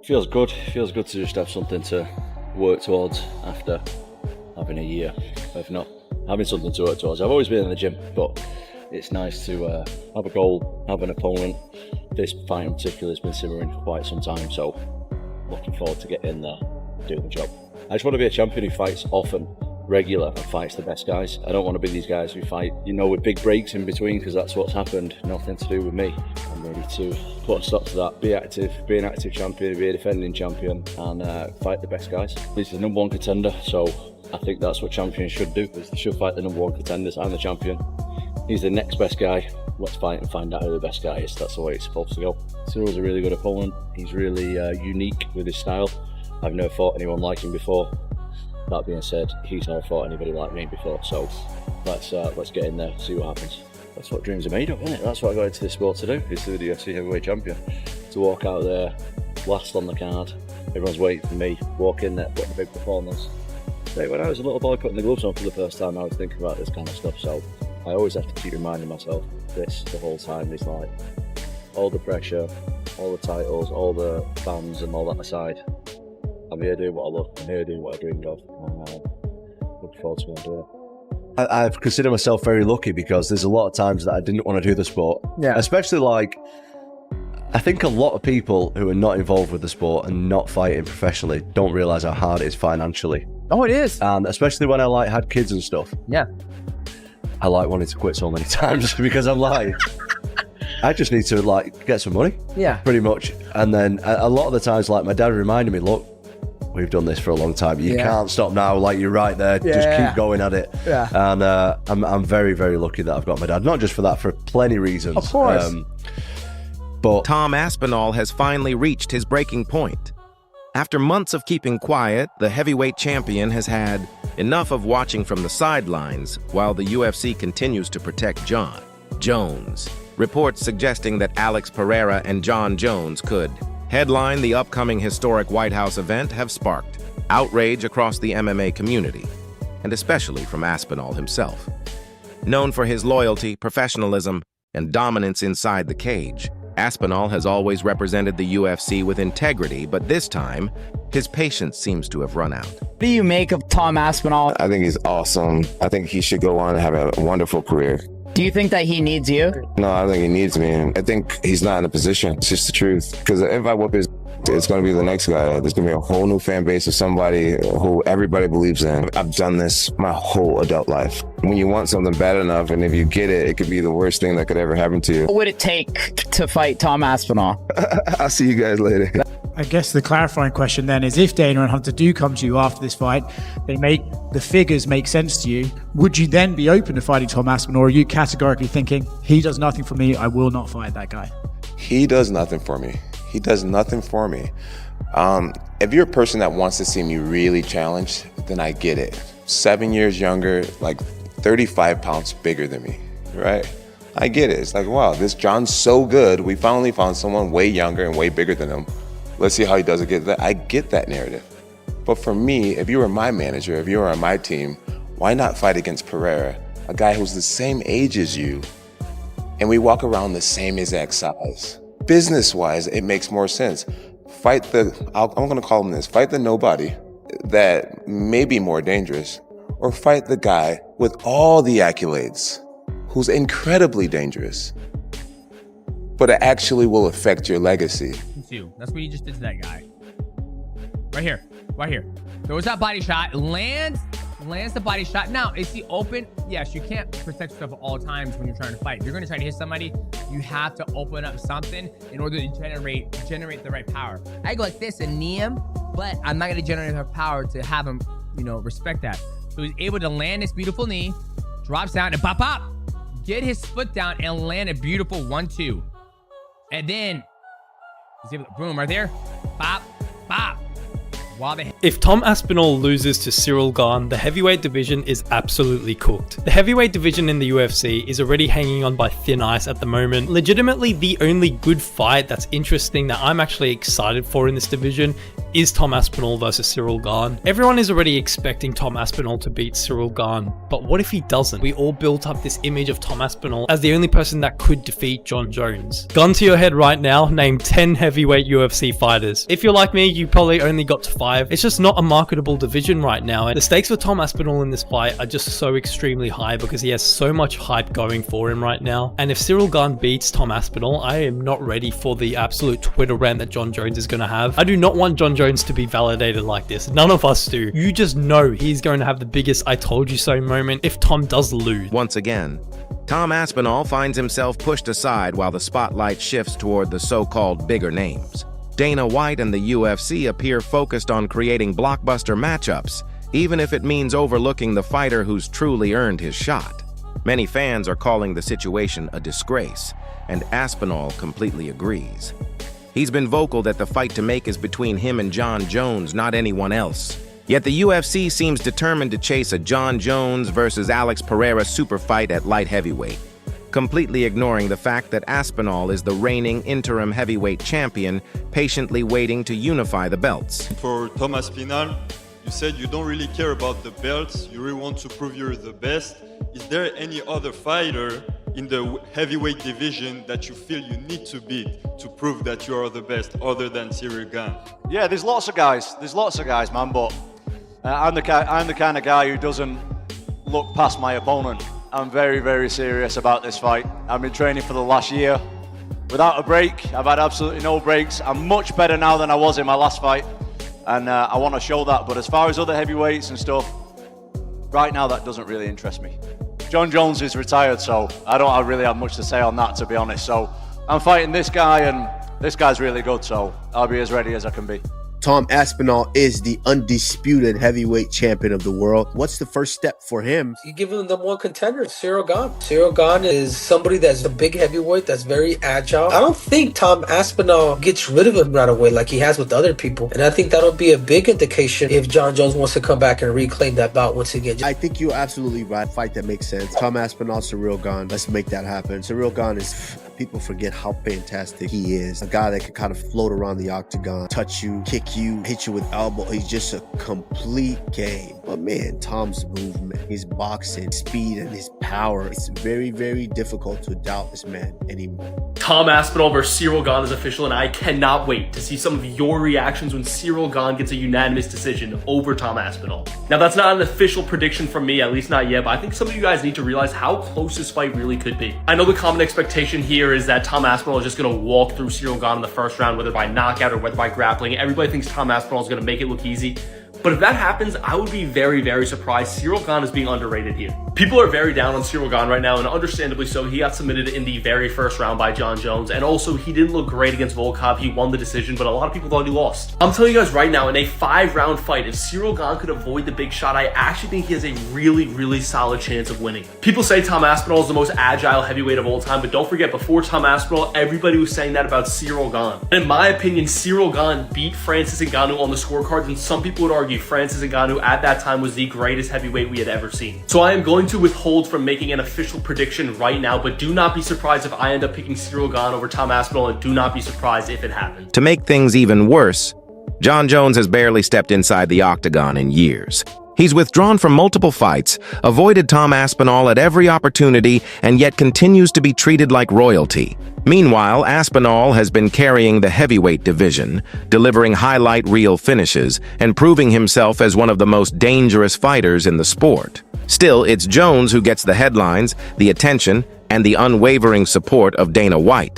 Feels good. Feels good to just have something to work towards after having a year of not having something to work towards. I've always been in the gym, but it's nice to have a goal, have an opponent. This fight in particular has been simmering for quite some time, so looking forward to getting in there, doing the job. I just want to be a champion who fights often, regular, and fights the best guys. I don't want to be these guys who fight, with big breaks in between, because that's what's happened. Nothing to do with me. I'm ready to put a stop to that, be active, be an active champion, be a defending champion, and fight the best guys. He's the number one contender, so I think that's what champions should do, is they should fight the number one contenders. I'm the champion. He's the next best guy. Let's fight and find out who the best guy is. That's the way it's supposed to go. Cyril's a really good opponent. He's really unique with his style. I've never fought anyone like him before. That being said, he's never fought anybody like me before. So let's get in there, see what happens. That's what dreams are made of, isn't it? That's what I got into this sport to do, is to be the UFC heavyweight champion. To walk out there, last on the card, everyone's waiting for me, walk in there, put in a big performance. When I was a little boy putting the gloves on for the first time, I was thinking about this kind of stuff, so I always have to keep reminding myself this the whole time. Is like, all the pressure, all the titles, all the fans and all that aside, I'm here doing what I love, I'm here doing what I dreamed of, and looking forward to doing it. I've considered myself very lucky, because there's a lot of times that I didn't want to do the sport. Yeah. Especially I think a lot of people who are not involved with the sport and not fighting professionally don't realise how hard it is financially. Oh, it is. And especially when I had kids and stuff. Yeah. I wanted to quit so many times because I'm I just need to get some money. Yeah. Pretty much. And then a lot of the times, my dad reminded me, look, we've done this for a long time. You can't stop now. You're right there. Just keep going at it. Yeah. And I'm very, very lucky that I've got my dad. Not just for that, for plenty reasons. Of course. But Tom Aspinall has finally reached his breaking point. After months of keeping quiet, the heavyweight champion has had enough of watching from the sidelines while the UFC continues to protect Jon Jones. Reports suggesting that Alex Pereira and Jon Jones could headline the upcoming historic White House event have sparked outrage across the MMA community, and especially from Aspinall himself. Known for his loyalty, professionalism, and dominance inside the cage, Aspinall has always represented the UFC with integrity, but this time, his patience seems to have run out. What do you make of Tom Aspinall? I think he's awesome. I think he should go on and have a wonderful career. Do you think that he needs you? No, I don't think he needs me. I think he's not in a position. It's just the truth. Because if I whoop his, it's going to be the next guy. There's going to be a whole new fan base of somebody who everybody believes in. I've done this my whole adult life. When you want something bad enough, and if you get it, it could be the worst thing that could ever happen to you. What would it take to fight Tom Aspinall? I'll see you guys later. I guess the clarifying question then is, if Dana and Hunter do come to you after this fight, the figures make sense to you, would you then be open to fighting Tom Aspinall, or are you categorically thinking, he does nothing for me, I will not fight that guy? He does nothing for me. He does nothing for me. If you're a person that wants to see me really challenged, then I get it. 7 years younger, 35 pounds bigger than me, right? I get it. It's wow, this Jon's so good. We finally found someone way younger and way bigger than him. Let's see how he does against that. I get that narrative. But for me, if you were my manager, if you were on my team, why not fight against Pereira, a guy who's the same age as you, and we walk around the same exact size? Business-wise, it makes more sense. Fight I'm gonna call him this, fight the nobody that may be more dangerous, or fight the guy with all the accolades who's incredibly dangerous, but it actually will affect your legacy. That's what you just did to that guy. Right here. Throws that body shot, lands the body shot. Now, is he open? Yes, you can't protect yourself at all times when you're trying to fight. If you're going to try to hit somebody, you have to open up something in order to generate the right power. I go like this and knee him, but I'm not going to generate enough power to have him, respect that. So he's able to land this beautiful knee, drops down, and pop, get his foot down and land a beautiful 1-2. And then he's able to, boom, right there, pop. If Tom Aspinall loses to Cyril Gane, the heavyweight division is absolutely cooked. The heavyweight division in the UFC is already hanging on by thin ice at the moment. Legitimately, the only good fight that's interesting that I'm actually excited for in this division is Tom Aspinall versus Cyril Gane. Everyone is already expecting Tom Aspinall to beat Cyril Gane, but what if he doesn't? We all built up this image of Tom Aspinall as the only person that could defeat Jon Jones. Gun to your head right now, name 10 heavyweight UFC fighters. If you're like me, you probably only got to 5. It's just not a marketable division right now, and the stakes for Tom Aspinall in this fight are just so extremely high because he has so much hype going for him right now. And if Cyril Gane beats Tom Aspinall, I am not ready for the absolute Twitter rant that Jon Jones is going to have. I do not want Jon Jones to be validated like this. None of us do. You just know he's going to have the biggest I told you so moment if Tom does lose. Once again, Tom Aspinall finds himself pushed aside while the spotlight shifts toward the so-called bigger names. Dana White and the UFC appear focused on creating blockbuster matchups, even if it means overlooking the fighter who's truly earned his shot. Many fans are calling the situation a disgrace, and Aspinall completely agrees. He's been vocal that the fight to make is between him and Jon Jones, not anyone else. Yet the UFC seems determined to chase a Jon Jones versus Alex Pereira super fight at light heavyweight, completely ignoring the fact that Aspinall is the reigning interim heavyweight champion, patiently waiting to unify the belts. For Tom Aspinall, you said you don't really care about the belts, you really want to prove you're the best. Is there any other fighter in the heavyweight division that you feel you need to beat to prove that you are the best, other than Cyril Gane? Yeah, there's lots of guys, man, but I'm the kind of guy who doesn't look past my opponent. I'm very, very serious about this fight. I've been training for the last year without a break. I've had absolutely no breaks. I'm much better now than I was in my last fight, and I want to show that. But as far as other heavyweights and stuff, right now that doesn't really interest me. Jon Jones is retired, so I don't really have much to say on that, to be honest. So I'm fighting this guy, and this guy's really good, so I'll be as ready as I can be. Tom Aspinall is the undisputed heavyweight champion of the world. What's the first step for him? You give him the one contender, Cyril Gane. Cyril Gane is somebody that's a big heavyweight, that's very agile. I don't think Tom Aspinall gets rid of him right away like he has with other people. And I think that'll be a big indication if Jon Jones wants to come back and reclaim that bout once again. I think you're absolutely right. Fight that makes sense. Tom Aspinall, Cyril Gane. Let's make that happen. Cyril Gane is... People forget how fantastic he is. A guy that can kind of float around the octagon, touch you, kick you, hit you with elbow. He's just a complete game. But man, Tom's movement, his boxing, speed, and his power. It's very, very difficult to doubt this man anymore. Tom Aspinall versus Cyril Gane is official, and I cannot wait to see some of your reactions when Cyril Gane gets a unanimous decision over Tom Aspinall. Now, that's not an official prediction from me, at least not yet, but I think some of you guys need to realize how close this fight really could be. I know the common expectation here is that Tom Aspinall is just going to walk through Cyril Gane in the first round, whether by knockout or whether by grappling. Everybody thinks Tom Aspinall is going to make it look easy. But if that happens, I would be very, very surprised. Cyril Gane is being underrated here. People are very down on Cyril Gane right now, and understandably so. He got submitted in the very first round by Jon Jones, and also he didn't look great against Volkov. He won the decision, but a lot of people thought he lost. I'm telling you guys right now, in a 5-round fight, if Cyril Gane could avoid the big shot, I actually think he has a really, really solid chance of winning. People say Tom Aspinall is the most agile heavyweight of all time, but don't forget, before Tom Aspinall, everybody was saying that about Cyril Gane. And in my opinion, Cyril Gane beat Francis Ngannou on the scorecards, and some people would argue Francis Ngannou at that time was the greatest heavyweight we had ever seen. So I am going to withhold from making an official prediction right now, but do not be surprised if I end up picking Cyril Gane over Tom Aspinall, and do not be surprised if it happens. To make things even worse, Jon Jones has barely stepped inside the octagon in years. He's withdrawn from multiple fights, avoided Tom Aspinall at every opportunity, and yet continues to be treated like royalty. Meanwhile, Aspinall has been carrying the heavyweight division, delivering highlight reel finishes, and proving himself as one of the most dangerous fighters in the sport. Still, it's Jones who gets the headlines, the attention, and the unwavering support of Dana White.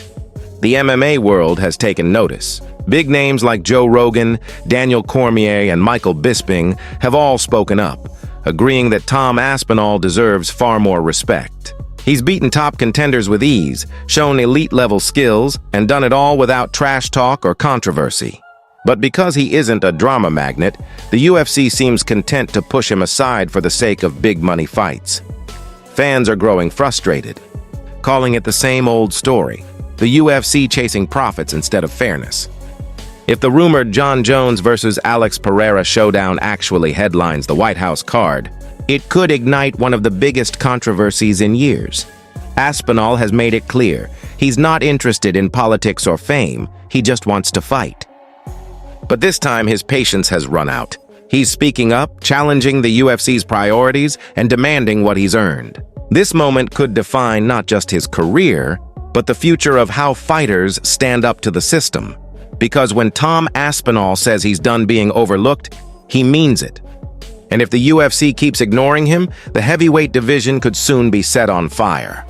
The MMA world has taken notice. Big names like Joe Rogan, Daniel Cormier, and Michael Bisping have all spoken up, agreeing that Tom Aspinall deserves far more respect. He's beaten top contenders with ease, shown elite-level skills, and done it all without trash talk or controversy. But because he isn't a drama magnet, the UFC seems content to push him aside for the sake of big-money fights. Fans are growing frustrated, calling it the same old story, the UFC chasing profits instead of fairness. If the rumored Jon Jones versus Alex Pereira showdown actually headlines the White House card, it could ignite one of the biggest controversies in years. Aspinall has made it clear he's not interested in politics or fame, he just wants to fight. But this time his patience has run out. He's speaking up, challenging the UFC's priorities, and demanding what he's earned. This moment could define not just his career, but the future of how fighters stand up to the system. Because when Tom Aspinall says he's done being overlooked, he means it. And if the UFC keeps ignoring him, the heavyweight division could soon be set on fire.